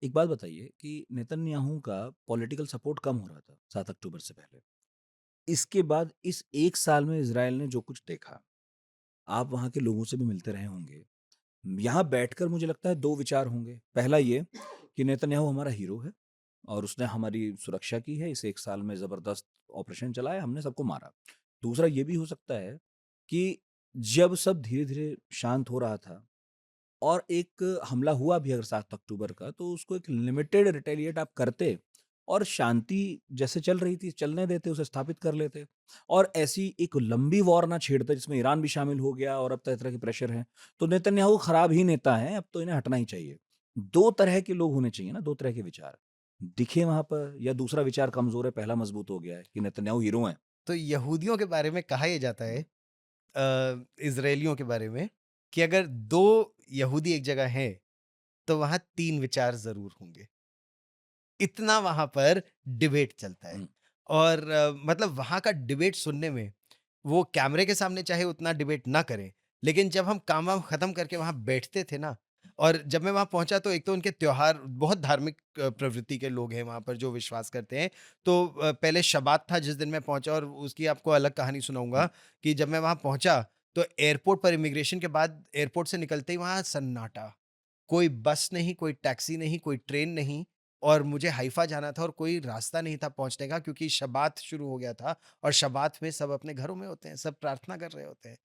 एक बात बताइए कि नेतन्याहू का पॉलिटिकल सपोर्ट कम हो रहा था 7 अक्टूबर से पहले। इसके बाद इस 1 साल में इज़राइल ने जो कुछ देखा, आप वहाँ के लोगों से भी मिलते रहे होंगे। यहाँ बैठकर मुझे लगता है 2 विचार होंगे। पहला ये कि नेतन्याहू हमारा हीरो है और उसने हमारी सुरक्षा की है। इस 1 साल में ज़बरदस्त ऑपरेशन चलाया, हमने सबको मारा। दूसरा ये भी हो सकता है कि जब सब धीरे-धीरे शांत हो रहा था और एक हमला हुआ भी अगर 7 अक्टूबर का, तो उसको एक लिमिटेड रिटेलिएट आप करते और शांति जैसे चल रही थी, चलने देते, उसे स्थापित कर लेते और ऐसी एक लंबी वॉर ना छेड़ते जिसमें ईरान भी शामिल हो गया और अब तरह-तरह के प्रेशर हैं। तो नेतन्याहू खराब ही नेता हैं, अब तो इन्हें हटना ही चाहिए। 2 तरह के लोग होने चाहिए ना, 2 तरह के विचार। दिखे वहाँ पर या दूसरा विचार कमज़ोर है, पहला मज़बूत हो गया है कि नेतन्याहू हीरो हैं। तो यहूदियों के बारे में कहा यह जाता है, हुँ, इज़राइलियों के बारे में, कि अगर 2 यहूदी एक जगह हैं, तो वहाँ 3 विचार ज़रूर होंगे। इतना वहाँ पर डिबेट चलता है। हुँ, और मतलब वहाँ का डिबेट सुनने में, वो कैमरे के सामने चाहे उतना डिबेट ना करें, लेकिन जब हम काम-वाम खत्म करके वहाँ बैठते थे ना, और जब मैं वहाँ पहुँचा तो एक तो उनके त्योहार बहुत धार्मिक प्रवृत्ति के लोग हैं वहाँ पर जो विश्वास करते हैं। तो पहले शबात था जिस दिन मैं पहुँचा, और उसकी आपको अलग कहानी सुनाऊँगा हुँ, कि जब मैं वहाँ पहुँचा, तो एयरपोर्ट पर इमिग्रेशन के बाद एयरपोर्ट से निकलते ही वहाँ सन्नाटा। कोई बस नहीं, कोई टैक्सी नहीं, कोई ट्रेन नहीं, और मुझे हाइफ़ा जाना था और कोई रास्ता नहीं था पहुँचने का, क्योंकि शबात शुरू हो गया था, और शबात में सब अपने घरों में होते हैं, सब प्रार्थना कर रहे होते हैं।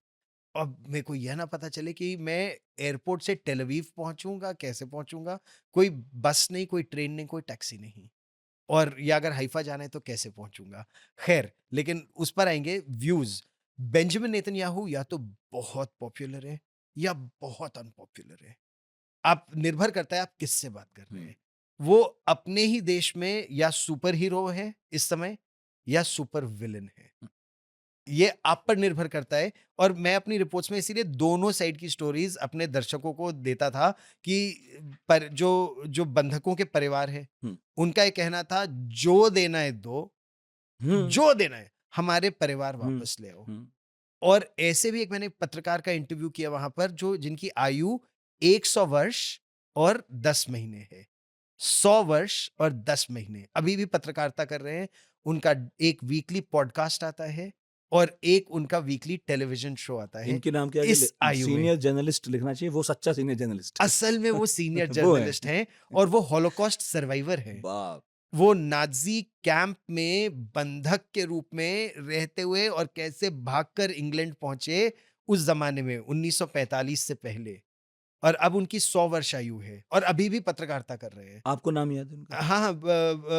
अब मेरे को यह ना पता चले कि मैं एयरपोर्ट से टेल अवीव पहुँचूँगा, कैसे पहुँचूँगा? कोई बस नहीं, कोई ट्रेन नहीं, कोई टैक्सी नहीं, और या अगर हाइफ़ा जाना है तो कैसे पहुँचूँगा? ख़ैर, लेकिन उस पर आएँगे व्यूज़। बेंजामिन नेतन्याहू या तो बहुत पॉपुलर है या बहुत अनपॉपुलर है। आप निर्भर करता है आप किससे बात कर रहे हुँ, हैं। वो अपने ही देश में या सुपर हीरो है इस समय, या सुपर विलेन है। हुँ, ये आप पर निर्भर करता है, और मैं अपनी रिपोर्ट्स में इसीलिए दोनों साइड की स्टोरीज़ अपने दर्शकों को देता था कि पर जो जो बंधकों के परिवार हैं, हुँ, उनका ये कहना था, जो देना है दो, हुँ, जो देना है, हमारे परिवार हुँ, वापस ले आओ। हुँ, और ऐसे भी एक मैंने पत्रकार का इंटरव्यू किया वहाँ पर, जो जिनकी आयु 100 वर्ष और 10 महीने है। 100 वर्ष और 10 महीने, अभी भी पत्रकारिता कर रहे हैं। उनका एक वीकली पॉडकास्ट आता है, और एक उनका वीकली टेलीविज़न शो आता है, इनके नाम के आगे इस आयु में। सीनियर जर्नलिस्ट लिखना चाहिए, वो सच्चा सीनियर जर्नलिस्ट है। असल में वो सीनियर वो है। जर्नलिस्ट हैं, और वो हॉलोकॉस्ट सर्वाइवर हैं। बाप! वो नाज़ी कैंप में बंधक के रूप में रहते हुए, और कैसे भागकर इंग्लैंड पहुँचे उस ज़माने में 1945 से पहले, और अब उनकी 100 वर्ष आयु है, और अभी भी पत्रकारिता कर रहे हैं। आपको नाम याद है उनका? हाँ, हाँ,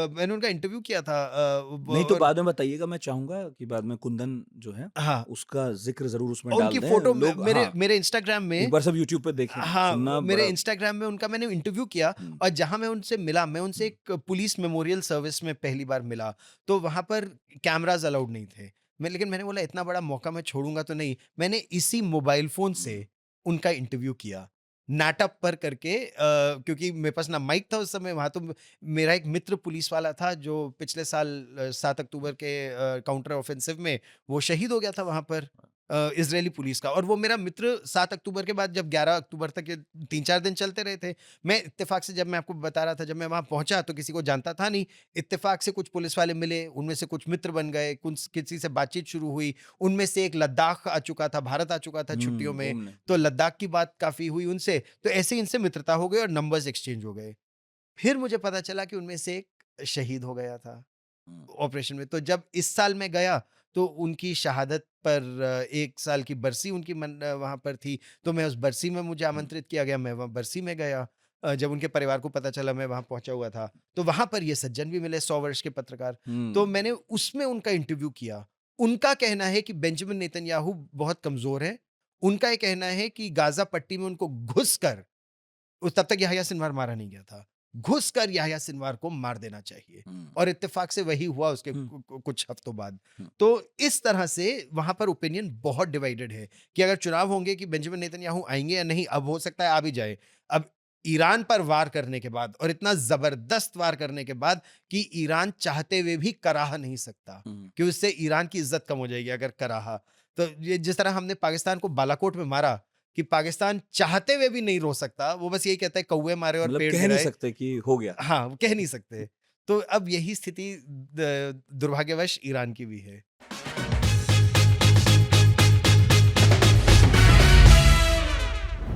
मैंने उनका इंटरव्यू किया था, ब नहीं तो और बाद में बताइएगा, मैं चाहूँगा कि बाद में कुंदन जो है, हाँ, उसका ज़िक्र ज़रूर उसमें और डाल उनकी दें। फ़ोटो लोग मेरे हाँ, मेरे इंस्टाग्राम एक में। बार सब यूट्यूब पे देखें, हाँ, सुनना मेरे बड़ा इंस्टाग्राम में उनका मैंने इंटरव्यू किया, हुँ, और जहाँ मैं उनसे मिला, मैं उनसे हुँ, एक पुलिस मेमोरियल सर्विस में पहली बार मिला, तो वहाँ पर कैमराज़ अलाउड नहीं थे। लेकिन मैंने बोला, इतना बड़ा मौका मैं छोड़ूँगा तो नहीं। मैंने इसी मोबाइल फ़ोन हुँ, से उनका इंटरव्यू किया, नाटप पर करके, क्योंकि मेरे पास ना माइक था उस समय वहाँ, तो मेरा एक मित्र पुलिस वाला था जो पिछले साल 7 अक्टूबर के काउंटर ऑफेंसिव में वो शहीद हो गया था वहाँ पर, इज़रायली पुलिस का, और वो मेरा मित्र 7 अक्टूबर के बाद, जब 11 अक्टूबर तक ये 3-4 दिन चलते रहे थे। मैं इत्तेफ़ाक से, जब मैं आपको बता रहा था, जब मैं वहाँ पहुँचा तो किसी को जानता था नहीं। इत्तेफ़ाक से कुछ पुलिस वाले मिले, उनमें से कुछ मित्र बन गए, कुछ किसी से बातचीत शुरू हुई। उनमें से एक लद्दाख आ चुका था, भारत आ चुका था छुट्टियों हुँ, में, घूमने। तो लद्दाख की बात काफ़ी हुई उनसे। तो ऐसे ही इनसे मित्रता हो गई और नंबर्स एक्सचेंज हो गए। फिर मुझे पता चला कि उनमें से एक शहीद हो गया था हुँ, ऑपरेशन में। तो जब इस साल मैं गया, तो उनकी शहादत पर 1 साल की बरसी उनकी वहाँ पर थी, तो मैं उस बरसी में मुझे हुँ, आमंत्रित किया गया, मैं वहाँ बरसी में गया। जब उनके परिवार को पता चला मैं वहाँ पहुँचा हुआ था, तो वहाँ पर ये सज्जन भी मिले, 100 वर्ष के पत्रकार। तो हुँ, मैंने उसमें उनका इंटरव्यू किया। उनका कहना है कि बेंजामिन नेतन्याहू बहुत कमज़ोर है। उनका ये कहना है कि गाज़ा पट्टी में उनको घुसकर, तब तक याह्या सिनवार मारा नहीं गया था। घुसकर याह्या सिनवार को मार देना चाहिए, हुँ, और इत्तेफ़ाक से वही हुआ उसके हुँ, कुछ हफ्तों बाद। हुँ, तो इस तरह से वहाँ पर ओपिनियन बहुत डिवाइडेड है कि अगर चुनाव होंगे कि बेंजामिन नेतन्याहू आएँगे या नहीं, अब हो सकता है आ भी जाए। अब ईरान पर वार करने के बाद, और इतना ज़बरदस्त वार करने के बाद कि ईरान चाहते हुए भी कराह नहीं सकता, हुँ, कि उससे ईरान की इज़्ज़त कम हो जाएगी अगर कराहा। तो ये जिस तरह हमने पाकिस्तान को बालाकोट में मारा, कि पाकिस्तान चाहते हुए भी नहीं रो सकता, वो बस यही कहता है कौवे मारे और मतलब पेड़ कह नहीं गिराए। सकते कि हो गया। हाँ, वो कह नहीं सकते। तो अब यही स्थिति दुर्भाग्यवश ईरान की भी है।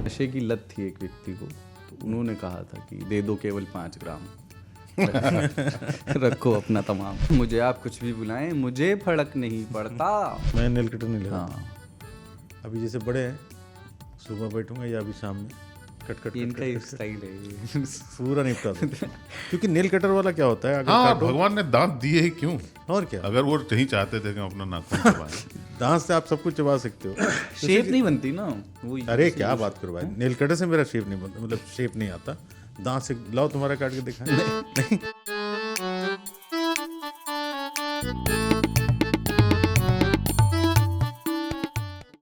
नशे की लत थी एक व्यक्ति को, तो उन्होंने कहा था कि दे दो केवल 5 ग्राम, रखो अपना तमाम। मुझे आप कुछ भी बुलाएं, मुझे फर्क नहीं पड़ता। मैं नेल कटर नहीं लगा। हाँ, अभी जैसे बड़े हैं, सुबह बैठूंगा या अभी शाम में कट कट इनका कट एक कट स्टाइल है ये। पूरा निपटा दो। क्योंकि नेल कटर वाला क्या होता है, अगर हाँ, काटो भगवान ने दांत दिए ही क्यों? और क्या, अगर वो नहीं चाहते थे कि हम अपना नाखून चबाएं। दांत से आप सब कुछ चबा सकते हो। शेप नहीं बनती ना वो। अरे क्या बात करो भाई, नेल कटर से मेरा शेप नहीं बनता, मतलब शेप नहीं आता। दांत से लाओ, तुम्हारा काट के दिखाएं। नहीं।